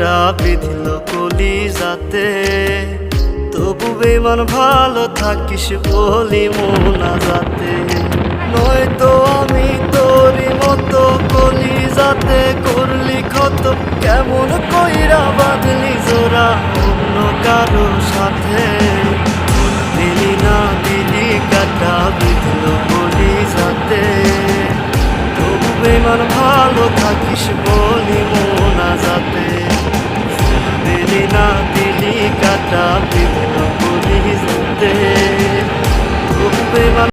কাটা বিঁধল কলিজাতে, তবু বেমান ভালো থাকিস বলি মোনাজাতে। নয়তো আমি তোরই মতো কলিজাতে করলি ক্ষত, কেমন কইরা বাঁধলি জোড়া অন্য কারো সাথে। দিলি না দিলি কাটা বিঁধল কলিজাতে, তবু বেমান ভালো থাকিস বলি মোনাজাতে। দিলি না দিলি কাটা